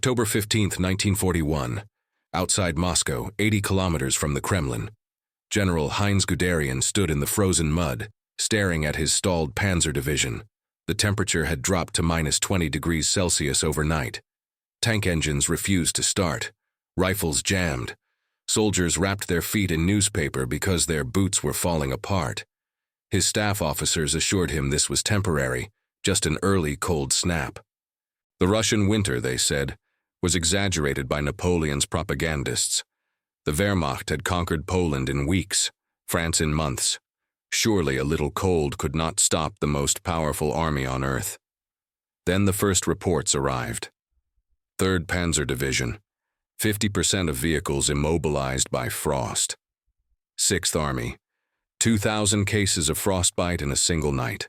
October 15, 1941. Outside Moscow, 80 kilometers from the Kremlin. General Heinz Guderian stood in the frozen mud, staring at his stalled panzer division. The temperature had dropped to -20 degrees Celsius overnight. Tank engines refused to start. Rifles jammed. Soldiers wrapped their feet in newspaper because their boots were falling apart. His staff officers assured him this was temporary, just an early cold snap. The Russian winter, they said, was exaggerated by Napoleon's propagandists. The Wehrmacht had conquered Poland in weeks, France in months. Surely a little cold could not stop the most powerful army on earth. Then the first reports arrived. 3rd Panzer Division, 50% of vehicles immobilized by frost. 6th Army, 2,000 cases of frostbite in a single night.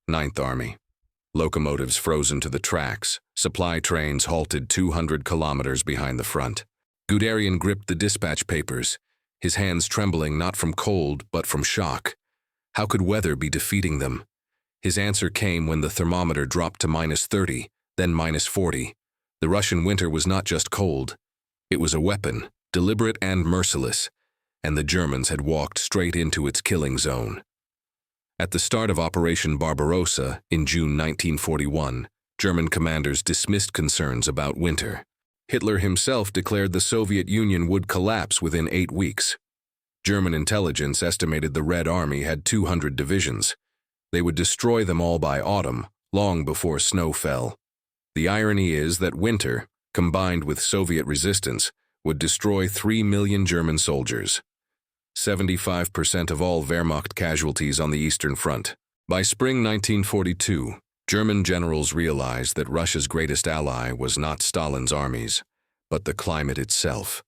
9th Army, locomotives frozen to the tracks, supply trains halted 200 kilometers behind the front. Guderian gripped the dispatch papers, his hands trembling not from cold but from shock. How could weather be defeating them? His answer came when the thermometer dropped to -30, then -40. The Russian winter was not just cold. It was a weapon, deliberate and merciless, and the Germans had walked straight into its killing zone. At the start of Operation Barbarossa in June 1941, German commanders dismissed concerns about winter. Hitler himself declared the Soviet Union would collapse within 8 weeks. German intelligence estimated the Red Army had 200 divisions. They would destroy them all by autumn, long before snow fell. The irony is that winter, combined with Soviet resistance, would destroy 3 million German soldiers. 75% of all Wehrmacht casualties on the Eastern Front. By spring 1942, German generals realized that Russia's greatest ally was not Stalin's armies, but the climate itself,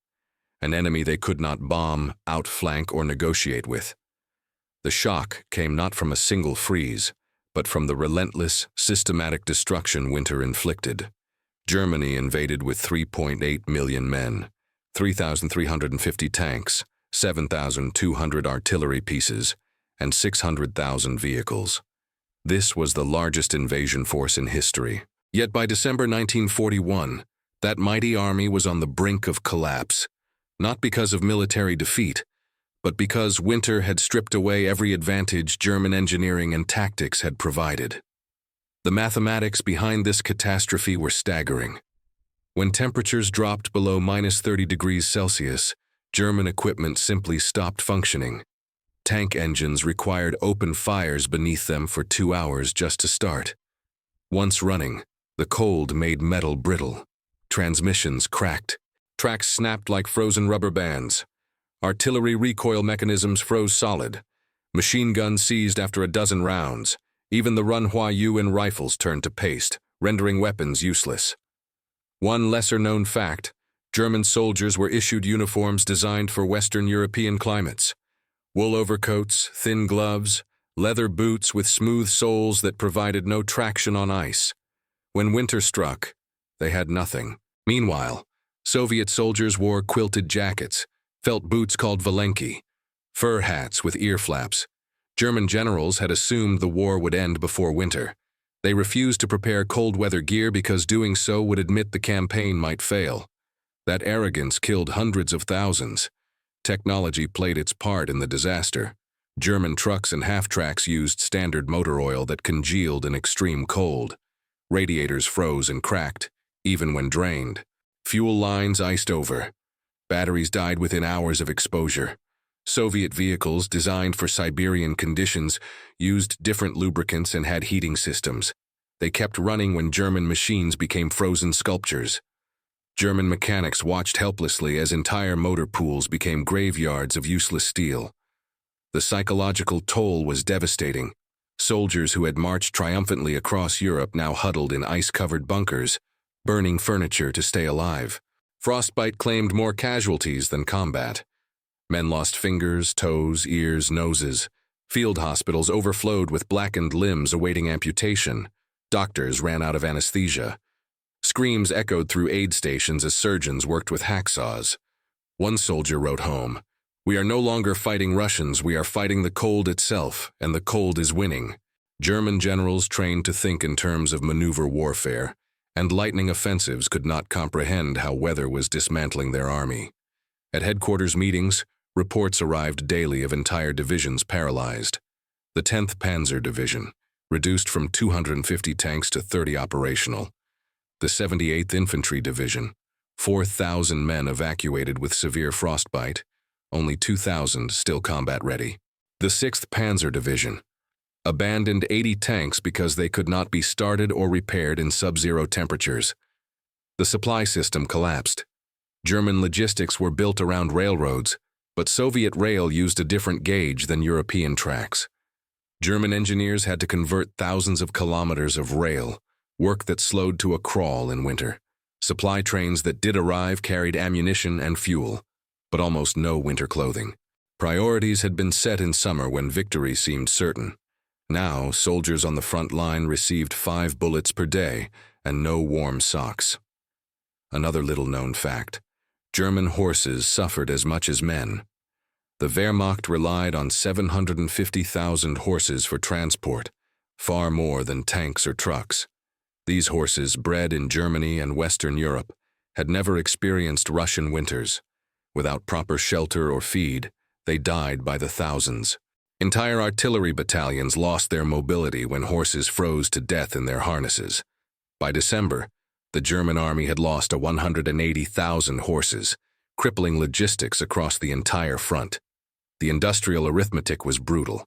an enemy they could not bomb, outflank, or negotiate with. The shock came not from a single freeze, but from the relentless, systematic destruction winter inflicted. Germany invaded with 3.8 million men, 3,350 tanks, 7,200 artillery pieces, and 600,000 vehicles. This was the largest invasion force in history. Yet by December 1941, that mighty army was on the brink of collapse, not because of military defeat, but because winter had stripped away every advantage German engineering and tactics had provided. The mathematics behind this catastrophe were staggering. When temperatures dropped below -30 degrees Celsius, German equipment simply stopped functioning. Tank engines required open fires beneath them for 2 hours just to start. Once running, the cold made metal brittle. Transmissions cracked. Tracks snapped like frozen rubber bands. Artillery recoil mechanisms froze solid. Machine guns seized after a dozen rounds. Even the Runhuayuan rifles turned to paste, rendering weapons useless. One lesser-known fact: German soldiers were issued uniforms designed for Western European climates. Wool overcoats, thin gloves, leather boots with smooth soles that provided no traction on ice. When winter struck, they had nothing. Meanwhile, Soviet soldiers wore quilted jackets, felt boots called Valenki, fur hats with ear flaps. German generals had assumed the war would end before winter. They refused to prepare cold weather gear because doing so would admit the campaign might fail. That arrogance killed hundreds of thousands. Technology played its part in the disaster. German trucks and half-tracks used standard motor oil that congealed in extreme cold. Radiators froze and cracked, even when drained. Fuel lines iced over. Batteries died within hours of exposure. Soviet vehicles designed for Siberian conditions used different lubricants and had heating systems. They kept running when German machines became frozen sculptures. German mechanics watched helplessly as entire motor pools became graveyards of useless steel. The psychological toll was devastating. Soldiers who had marched triumphantly across Europe now huddled in ice-covered bunkers, burning furniture to stay alive. Frostbite claimed more casualties than combat. Men lost fingers, toes, ears, noses. Field hospitals overflowed with blackened limbs awaiting amputation. Doctors ran out of anesthesia. Screams echoed through aid stations as surgeons worked with hacksaws. One soldier wrote home, "We are no longer fighting Russians, we are fighting the cold itself, and the cold is winning." German generals trained to think in terms of maneuver warfare, and lightning offensives could not comprehend how weather was dismantling their army. At headquarters meetings, reports arrived daily of entire divisions paralyzed. The 10th Panzer Division, reduced from 250 tanks to 30 operational. The 78th Infantry Division, 4,000 men evacuated with severe frostbite, only 2,000 still combat-ready. The 6th Panzer Division, abandoned 80 tanks because they could not be started or repaired in sub-zero temperatures. The supply system collapsed. German logistics were built around railroads, but Soviet rail used a different gauge than European tracks. German engineers had to convert thousands of kilometers of rail, work that slowed to a crawl in winter. Supply trains that did arrive carried ammunition and fuel, but almost no winter clothing. Priorities had been set in summer when victory seemed certain. Now, soldiers on the front line received 5 bullets per day and no warm socks. Another little-known fact: German horses suffered as much as men. The Wehrmacht relied on 750,000 horses for transport, far more than tanks or trucks. These horses, bred in Germany and Western Europe, had never experienced Russian winters. Without proper shelter or feed, they died by the thousands. Entire artillery battalions lost their mobility when horses froze to death in their harnesses. By December, the German army had lost 180,000 horses, crippling logistics across the entire front. The industrial arithmetic was brutal.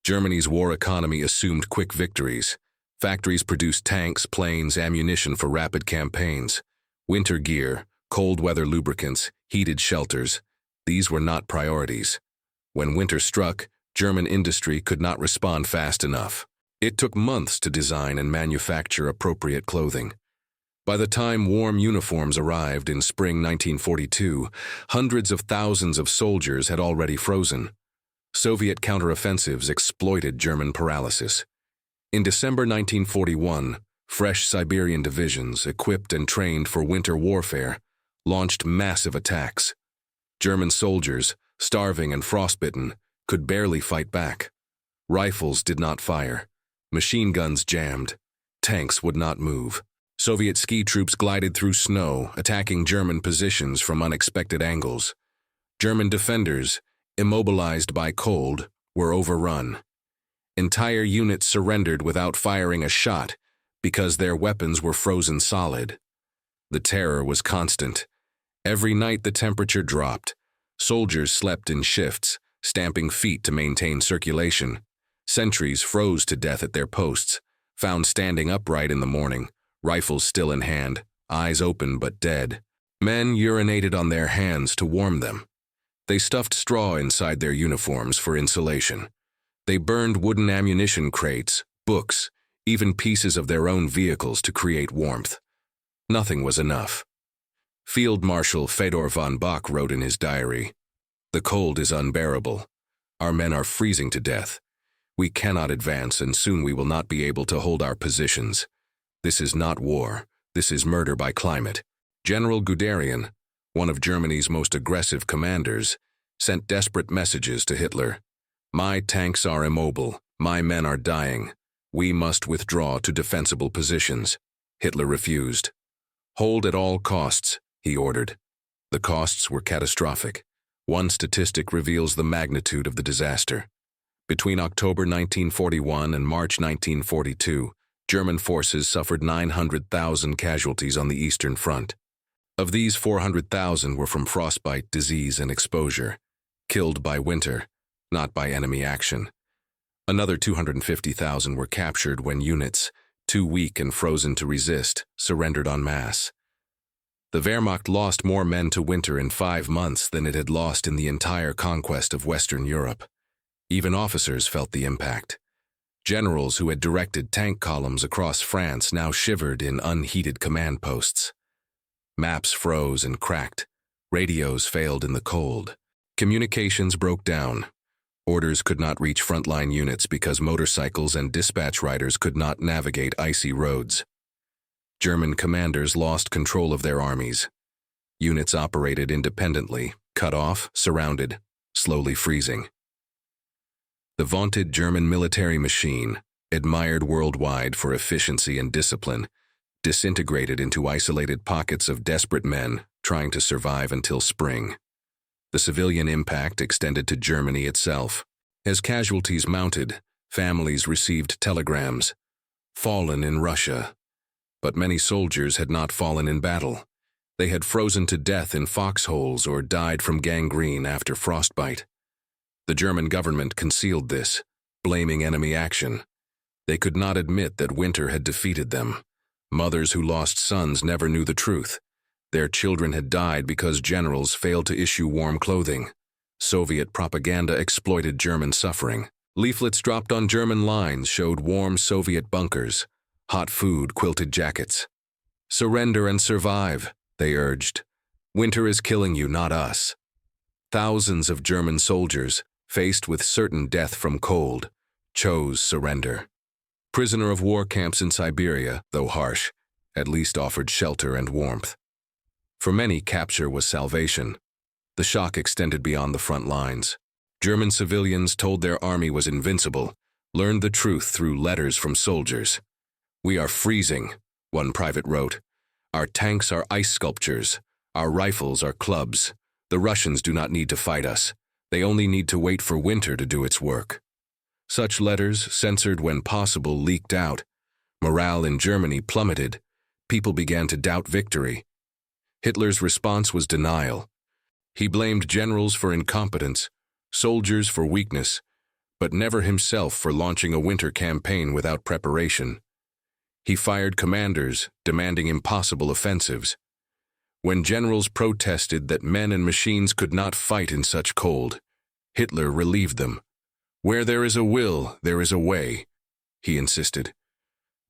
Germany's war economy assumed quick victories. Factories produced tanks, planes, ammunition for rapid campaigns. Winter gear, cold weather lubricants, heated shelters. These were not priorities. When winter struck, German industry could not respond fast enough. It took months to design and manufacture appropriate clothing. By the time warm uniforms arrived in spring 1942, hundreds of thousands of soldiers had already frozen. Soviet counteroffensives exploited German paralysis. In December 1941, fresh Siberian divisions, equipped and trained for winter warfare, launched massive attacks. German soldiers, starving and frostbitten, could barely fight back. Rifles did not fire. Machine guns jammed. Tanks would not move. Soviet ski troops glided through snow, attacking German positions from unexpected angles. German defenders, immobilized by cold, were overrun. Entire units surrendered without firing a shot because their weapons were frozen solid. The terror was constant. Every night the temperature dropped. Soldiers slept in shifts, stamping feet to maintain circulation. Sentries froze to death at their posts, found standing upright in the morning, rifles still in hand, eyes open but dead. Men urinated on their hands to warm them. They stuffed straw inside their uniforms for insulation. They burned wooden ammunition crates, books, even pieces of their own vehicles to create warmth. Nothing was enough. Field Marshal Fedor von Bock wrote in his diary, "The cold is unbearable. Our men are freezing to death. We cannot advance, and soon we will not be able to hold our positions. This is not war. This is murder by climate." General Guderian, one of Germany's most aggressive commanders, sent desperate messages to Hitler. "My tanks are immobile. My men are dying. We must withdraw to defensible positions." Hitler refused. "Hold at all costs," he ordered. The costs were catastrophic. One statistic reveals the magnitude of the disaster. Between October 1941 and March 1942, German forces suffered 900,000 casualties on the Eastern Front. Of these, 400,000 were from frostbite, disease, and exposure, killed by winter, not by enemy action. Another 250,000 were captured when units, too weak and frozen to resist, surrendered en masse. The Wehrmacht lost more men to winter in 5 months than it had lost in the entire conquest of Western Europe. Even officers felt the impact. Generals who had directed tank columns across France now shivered in unheated command posts. Maps froze and cracked. Radios failed in the cold. Communications broke down. Orders could not reach frontline units because motorcycles and dispatch riders could not navigate icy roads. German commanders lost control of their armies. Units operated independently, cut off, surrounded, slowly freezing. The vaunted German military machine, admired worldwide for efficiency and discipline, disintegrated into isolated pockets of desperate men trying to survive until spring. The civilian impact extended to Germany itself. As casualties mounted, families received telegrams, "Fallen in Russia." But many soldiers had not fallen in battle. They had frozen to death in foxholes or died from gangrene after frostbite. The German government concealed this, blaming enemy action. They could not admit that winter had defeated them. Mothers who lost sons never knew the truth. Their children had died because generals failed to issue warm clothing. Soviet propaganda exploited German suffering. Leaflets dropped on German lines showed warm Soviet bunkers, hot food, quilted jackets. "Surrender and survive," they urged. "Winter is killing you, not us." Thousands of German soldiers, faced with certain death from cold, chose surrender. Prisoner of war camps in Siberia, though harsh, at least offered shelter and warmth. For many, capture was salvation. The shock extended beyond the front lines. German civilians told their army was invincible, learned the truth through letters from soldiers. "We are freezing," one private wrote. "Our tanks are ice sculptures. Our rifles are clubs. The Russians do not need to fight us. They only need to wait for winter to do its work." Such letters, censored when possible, leaked out. Morale in Germany plummeted. People began to doubt victory. Hitler's response was denial. He blamed generals for incompetence, soldiers for weakness, but never himself for launching a winter campaign without preparation. He fired commanders, demanding impossible offensives. When generals protested that men and machines could not fight in such cold, Hitler relieved them. "Where there is a will, there is a way," he insisted.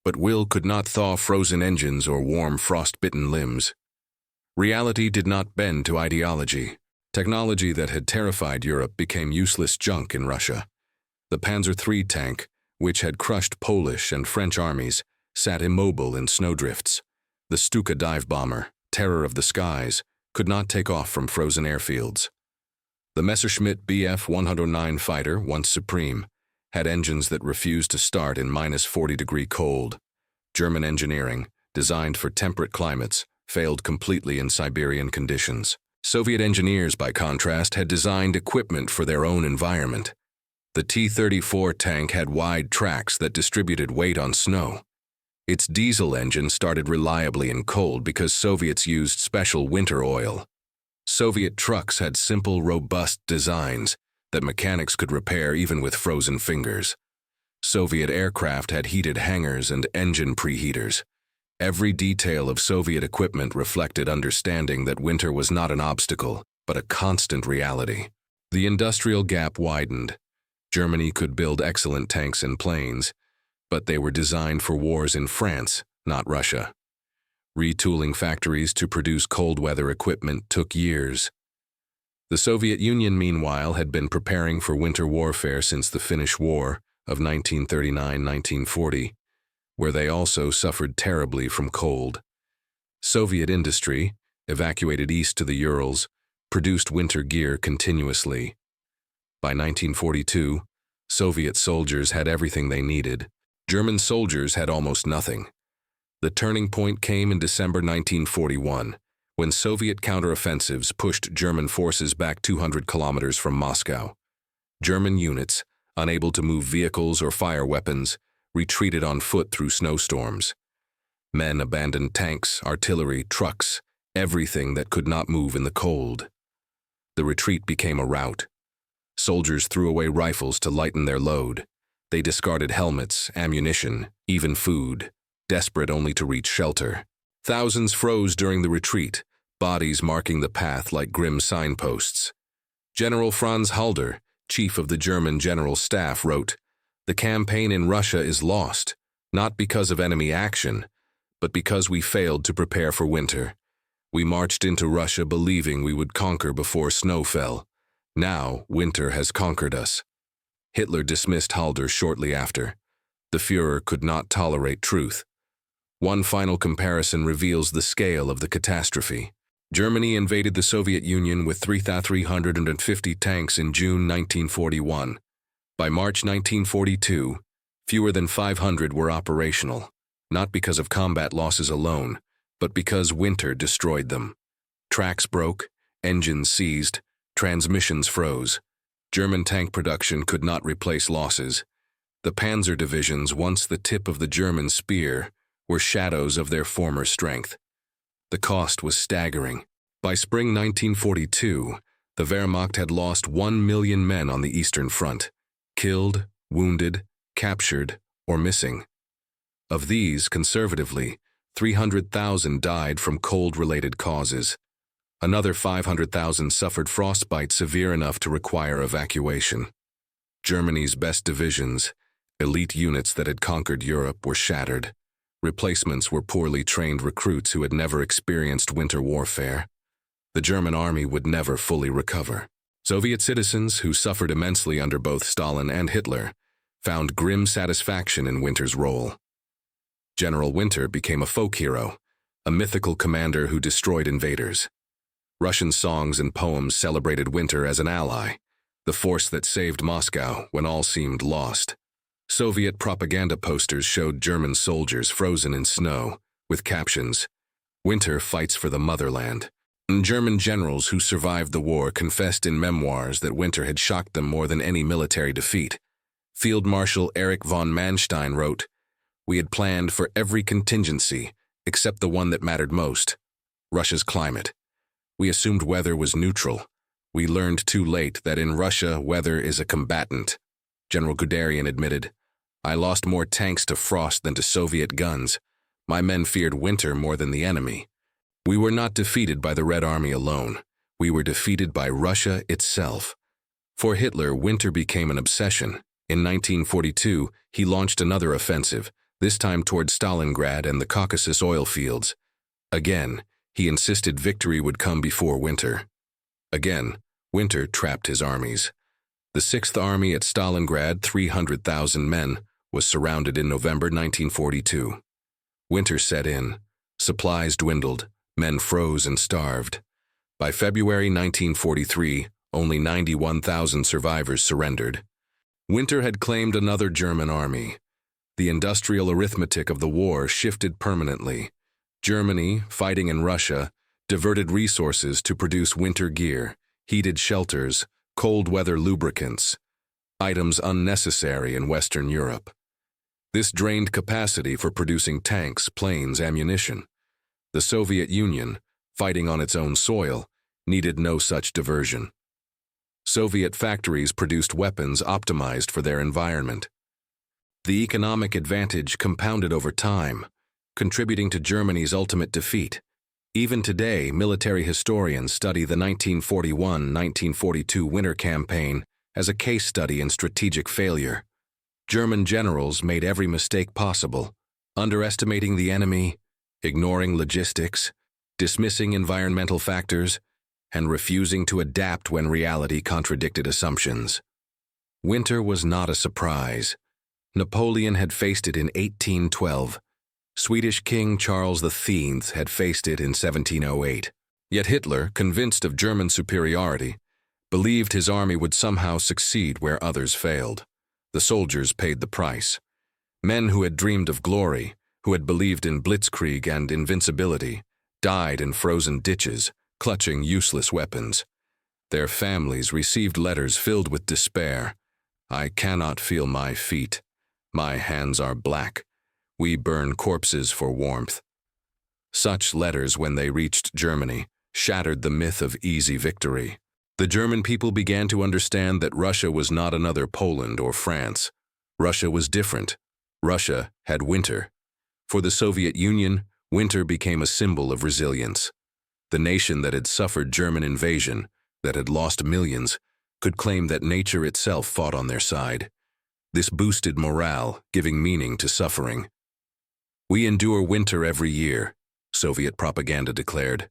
But will could not thaw frozen engines or warm frost-bitten limbs. Reality did not bend to ideology. Technology that had terrified Europe became useless junk in Russia. The Panzer III tank, which had crushed Polish and French armies, sat immobile in snowdrifts. The Stuka dive bomber, terror of the skies, could not take off from frozen airfields. The Messerschmitt Bf 109 fighter, once supreme, had engines that refused to start in -40-degree cold. German engineering, designed for temperate climates, failed completely in Siberian conditions. Soviet engineers, by contrast, had designed equipment for their own environment. The T-34 tank had wide tracks that distributed weight on snow. Its diesel engine started reliably in cold because Soviets used special winter oil. Soviet trucks had simple, robust designs that mechanics could repair even with frozen fingers. Soviet aircraft had heated hangars and engine preheaters. Every detail of Soviet equipment reflected understanding that winter was not an obstacle, but a constant reality. The industrial gap widened. Germany could build excellent tanks and planes, but they were designed for wars in France, not Russia. Retooling factories to produce cold weather equipment took years. The Soviet Union, meanwhile, had been preparing for winter warfare since the Finnish War of 1939-1940, where they also suffered terribly from cold. Soviet industry, evacuated east to the Urals, produced winter gear continuously. By 1942, Soviet soldiers had everything they needed. German soldiers had almost nothing. The turning point came in December 1941, when Soviet counteroffensives pushed German forces back 200 kilometers from Moscow. German units, unable to move vehicles or fire weapons, retreated on foot through snowstorms. Men abandoned tanks, artillery, trucks, everything that could not move in the cold. The retreat became a rout. Soldiers threw away rifles to lighten their load. They discarded helmets, ammunition, even food, desperate only to reach shelter. Thousands froze during the retreat, bodies marking the path like grim signposts. General Franz Halder, chief of the German General Staff, wrote, "The campaign in Russia is lost, not because of enemy action, but because we failed to prepare for winter. We marched into Russia believing we would conquer before snow fell. Now winter has conquered us." Hitler dismissed Halder shortly after. The Führer could not tolerate truth. One final comparison reveals the scale of the catastrophe. Germany invaded the Soviet Union with 3,350 tanks in June 1941. By March 1942, fewer than 500 were operational. not because of combat losses alone, but because winter destroyed them. Tracks broke, engines seized, transmissions froze. German tank production could not replace losses. The panzer divisions, once the tip of the German spear, were shadows of their former strength. The cost was staggering. By spring 1942, the Wehrmacht had lost 1 million men on the Eastern Front, killed, wounded, captured, or missing. Of these, conservatively, 300,000 died from cold-related causes. Another 500,000 suffered frostbite severe enough to require evacuation. Germany's best divisions, elite units that had conquered Europe, were shattered. Replacements were poorly trained recruits who had never experienced winter warfare. The German army would never fully recover. Soviet citizens, who suffered immensely under both Stalin and Hitler, found grim satisfaction in Winter's role. General Winter became a folk hero, a mythical commander who destroyed invaders. Russian songs and poems celebrated Winter as an ally, the force that saved Moscow when all seemed lost. Soviet propaganda posters showed German soldiers frozen in snow, with captions, "Winter fights for the motherland." And German generals who survived the war confessed in memoirs that Winter had shocked them more than any military defeat. Field Marshal Erich von Manstein wrote, "We had planned for every contingency, except the one that mattered most, Russia's climate. We assumed weather was neutral. We learned too late that in Russia, weather is a combatant." General Guderian admitted, "I lost more tanks to frost than to Soviet guns. My men feared winter more than the enemy. We were not defeated by the Red Army alone. We were defeated by Russia itself." For Hitler, winter became an obsession. In 1942, he launched another offensive, this time toward Stalingrad and the Caucasus oil fields. Again, he insisted victory would come before winter. Again, winter trapped his armies. The 6th Army at Stalingrad, 300,000 men, was surrounded in November 1942. Winter set in. Supplies dwindled. Men froze and starved. By February 1943, only 91,000 survivors surrendered. Winter had claimed another German army. The industrial arithmetic of the war shifted permanently. Germany, fighting in Russia, diverted resources to produce winter gear, heated shelters, cold weather lubricants, items unnecessary in Western Europe. This drained capacity for producing tanks, planes, ammunition. The Soviet Union, fighting on its own soil, needed no such diversion. Soviet factories produced weapons optimized for their environment. The economic advantage compounded over time, contributing to Germany's ultimate defeat. Even today, military historians study the 1941-1942 winter campaign as a case study in strategic failure. German generals made every mistake possible, underestimating the enemy, ignoring logistics, dismissing environmental factors, and refusing to adapt when reality contradicted assumptions. Winter was not a surprise. Napoleon had faced it in 1812. Swedish King Charles V had faced it in 1708. Yet Hitler, convinced of German superiority, believed his army would somehow succeed where others failed. The soldiers paid the price. Men who had dreamed of glory, who had believed in blitzkrieg and invincibility, died in frozen ditches, clutching useless weapons. Their families received letters filled with despair. "I cannot feel my feet. My hands are black. We burn corpses for warmth." Such letters, when they reached Germany, shattered the myth of easy victory. The German people began to understand that Russia was not another Poland or France. Russia was different. Russia had winter. For the Soviet Union, winter became a symbol of resilience. The nation that had suffered German invasion, that had lost millions, could claim that nature itself fought on their side. This boosted morale, giving meaning to suffering. "We endure winter every year," Soviet propaganda declared.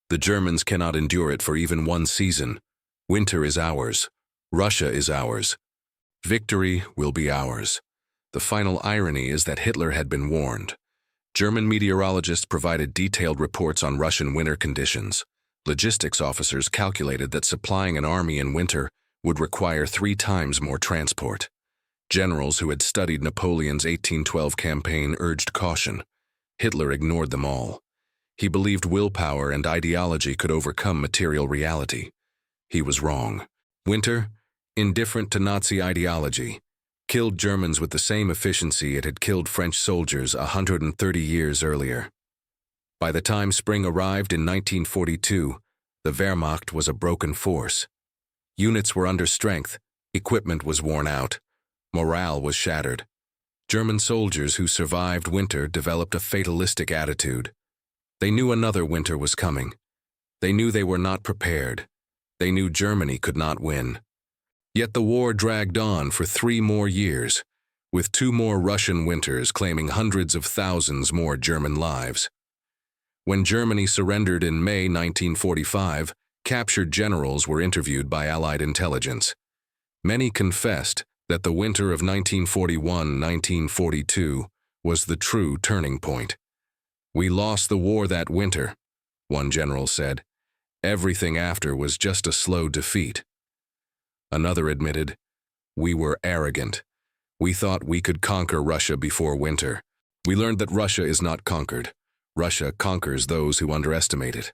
"The Germans cannot endure it for even one season. Winter is ours. Russia is ours. Victory will be ours." The final irony is that Hitler had been warned. German meteorologists provided detailed reports on Russian winter conditions. Logistics officers calculated that supplying an army in winter would require 3 times more transport. Generals who had studied Napoleon's 1812 campaign urged caution. Hitler ignored them all. He believed willpower and ideology could overcome material reality. He was wrong. Winter, indifferent to Nazi ideology, killed Germans with the same efficiency it had killed French soldiers 130 years earlier. By the time spring arrived in 1942, the Wehrmacht was a broken force. Units were under strength, equipment was worn out, morale was shattered. German soldiers who survived winter developed a fatalistic attitude. They knew another winter was coming. They knew they were not prepared. They knew Germany could not win. Yet the war dragged on for 3 more years, with 2 more Russian winters claiming hundreds of thousands more German lives. When Germany surrendered in May 1945, captured generals were interviewed by Allied intelligence. Many confessed that the winter of 1941-1942 was the true turning point. "We lost the war that winter," one general said. "Everything after was just a slow defeat." Another admitted, "We were arrogant. We thought we could conquer Russia before winter. We learned that Russia is not conquered. Russia conquers those who underestimate it."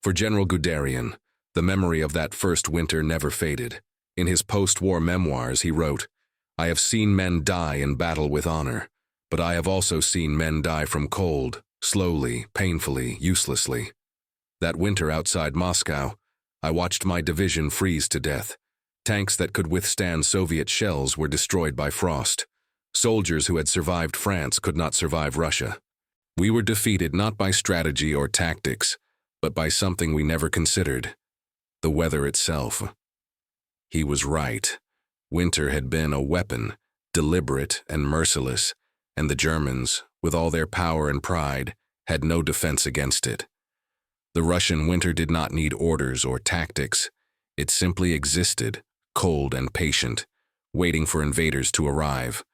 For General Guderian, the memory of that first winter never faded. In his post-war memoirs, he wrote, "I have seen men die in battle with honor, but I have also seen men die from cold, slowly, painfully, uselessly. That winter outside Moscow, I watched my division freeze to death. Tanks that could withstand Soviet shells were destroyed by frost. Soldiers who had survived France could not survive Russia. We were defeated not by strategy or tactics, but by something we never considered, the weather itself." He was right. Winter had been a weapon, deliberate and merciless, and the Germans, with all their power and pride, had no defense against it. The Russian winter did not need orders or tactics. It simply existed, cold and patient, waiting for invaders to arrive.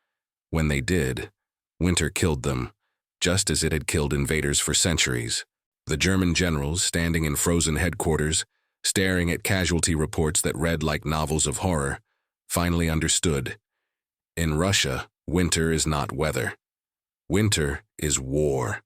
When they did, winter killed them, just as it had killed invaders for centuries. The German generals, standing in frozen headquarters, staring at casualty reports that read like novels of horror, finally understood. In Russia, winter is not weather. Winter is war.